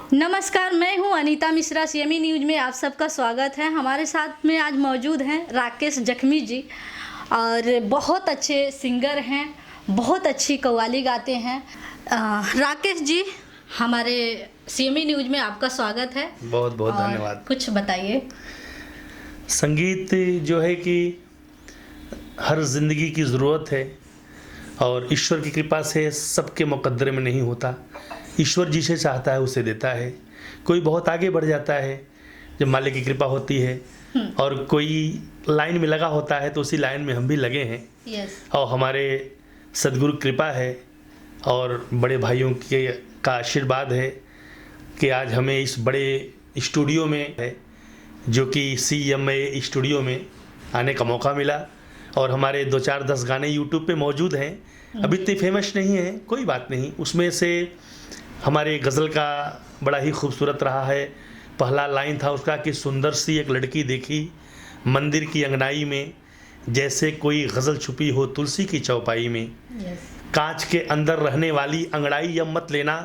नमस्कार, मैं हूं अनीता मिश्रा। सीएमई न्यूज़ में आप सबका स्वागत है। हमारे साथ में आज मौजूद हैं राकेश जख्मी जी और बहुत अच्छे सिंगर हैं, बहुत अच्छी कव्वाली गाते हैं। राकेश जी, हमारे सीएमई न्यूज़ में आपका स्वागत है। बहुत बहुत धन्यवाद। कुछ बताइए। संगीत जो है कि हर ज़िंदगी की ज़रूरत है और ईश्वर की कृपा से सबके मुकद्दर में नहीं होता। ईश्वर जिसे चाहता है उसे देता है। कोई बहुत आगे बढ़ जाता है जब मालिक की कृपा होती है, और कोई लाइन में लगा होता है तो उसी लाइन में हम भी लगे हैं। और हमारे सद्गुरु कृपा है और बड़े भाइयों के का आशीर्वाद है कि आज हमें इस बड़े स्टूडियो में है, जो कि CMA स्टूडियो में आने का मौका मिला। और हमारे 2-4-10 गाने यूट्यूब पे मौजूद हैं। अभी इतने फेमस नहीं हैं, कोई बात नहीं। उसमें से हमारे गज़ल का बड़ा ही खूबसूरत रहा है। पहला लाइन था उसका कि सुंदर सी एक लड़की देखी मंदिर की अंगनाई में, जैसे कोई गज़ल छुपी हो तुलसी की चौपाई में। कांच के अंदर रहने वाली अंगड़ाई अब मत लेना,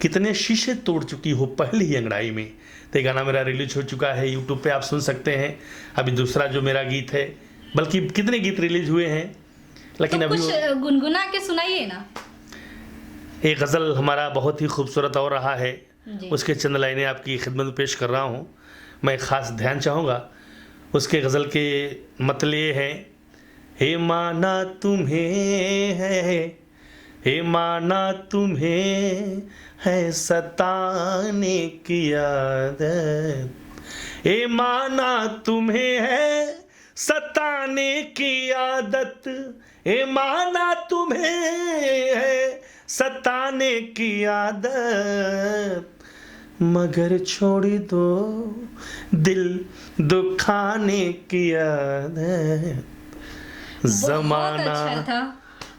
कितने शीशे तोड़ चुकी हो पहली ही अंगड़ाई में। तो गाना मेरा रिलीज हो चुका है, यूट्यूब पे आप सुन सकते हैं। अभी दूसरा जो मेरा गीत है, बल्कि कितने गीत रिलीज हुए हैं, लेकिन तो अभी कुछ गुनगुना के सुनाइए ना। एक गज़ल हमारा बहुत ही खूबसूरत और रहा है, उसके चंद लाइनें आपकी खिदमत में पेश कर रहा हूँ। मैं ख़ास ध्यान चाहूँगा। उसके गज़ल के मतले हैं, हे माना तुम्हें है, हे माना तुम्हें है सताने की आदत, हे माना तुम्हें है सताने की आदत, हे माना तुम्हें है सताने की आदत, मगर छोड़ दो दिल दुखाने की आदत।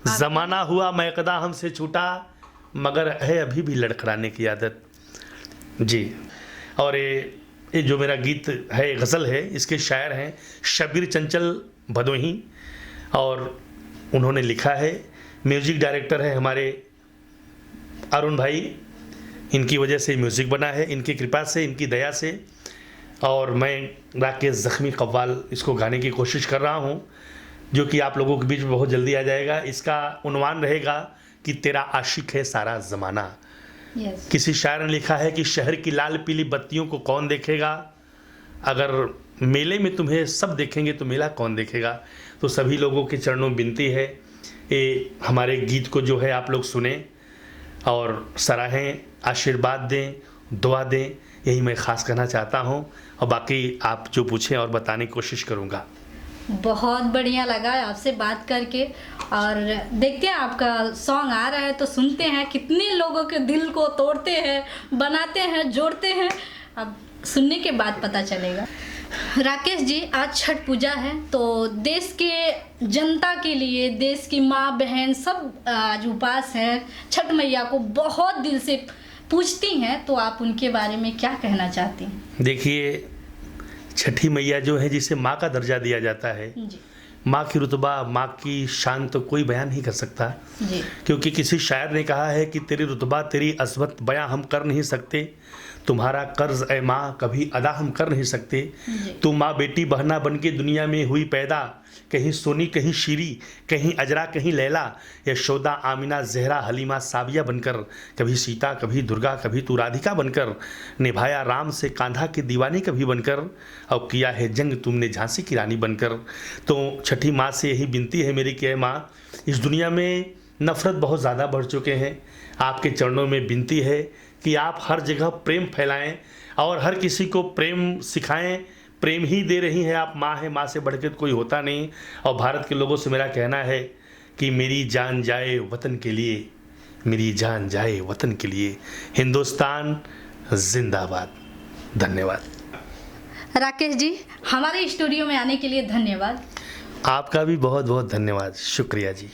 ज़माना हुआ मैकदा हमसे छूटा, मगर है अभी भी लड़खड़ाने की आदत जी। और ये जो मेरा गीत है, गज़ल है, इसके शायर हैं शबीर चंचल भदोही, और उन्होंने लिखा है। म्यूज़िक डायरेक्टर है हमारे अरुण भाई। इनकी वजह से म्यूज़िक बना है, इनकी कृपा से, इनकी दया से। और मैं राकेश जख्मी कव्वाल इसको गाने की कोशिश कर रहा हूँ, जो कि आप लोगों के बीच में बहुत जल्दी आ जाएगा। इसका उन्वान रहेगा कि तेरा आशिक है सारा ज़माना। किसी शायर ने लिखा है कि शहर की लाल पीली बत्तियों को कौन देखेगा, अगर मेले में तुम्हें सब देखेंगे तो मेला कौन देखेगा। तो सभी लोगों के चरणों में विनती है, ये हमारे गीत को जो है आप लोग सुने और सराहें, आशीर्वाद दें, दुआ दें। यही मैं ख़ास कहना चाहता हूँ, और बाकी आप जो पूछें और बताने की कोशिश करूँगा। बहुत बढ़िया लगा आपसे बात करके। और देखते हैं, आपका सॉन्ग आ रहा है तो सुनते हैं। कितने लोगों के दिल को तोड़ते हैं, बनाते हैं, जोड़ते हैं, अब सुनने के बाद पता चलेगा। राकेश जी, आज छठ पूजा है, तो देश के जनता के लिए, देश की माँ बहन सब आज उपास हैं, छठ मैया को बहुत दिल से पूजती हैं, तो आप उनके बारे में क्या कहना चाहती हैं? देखिए, छठी मैया जो है, जिसे माँ का दर्जा दिया जाता है, माँ की रुतबा, माँ की शान तो कोई बयान नहीं कर सकता जी। क्योंकि किसी शायर ने कहा है कि तेरी रुतबा तेरी अज़मत बयां हम कर नहीं सकते, तुम्हारा कर्ज ए माँ कभी अदा हम कर नहीं सकते। तू माँ बेटी बहना बन के दुनिया में हुई पैदा, कहीं सोनी कहीं शीरी, कहीं अजरा कहीं लैला, यशोदा आमिना जहरा हलीमा साबिया बनकर, कभी सीता कभी दुर्गा कभी तू राधिका बनकर, निभाया राम से कांधा की दीवानी कभी बनकर, और किया है जंग तुमने झांसी की रानी बनकर। तो छठी माँ से यही विनती है मेरी कि माँ, इस दुनिया में नफ़रत बहुत ज़्यादा बढ़ चुके हैं, आपके चरणों में विनती है कि आप हर जगह प्रेम फैलाएं और हर किसी को प्रेम सिखाएं। प्रेम ही दे रही हैं आप, माँ है, माँ से बढ़ के कोई होता नहीं। और भारत के लोगों से मेरा कहना है कि मेरी जान जाए वतन के लिए, मेरी जान जाए वतन के लिए, हिंदुस्तान जिंदाबाद। धन्यवाद। राकेश जी, हमारे स्टूडियो में आने के लिए धन्यवाद। आपका भी बहुत बहुत धन्यवाद, शुक्रिया जी।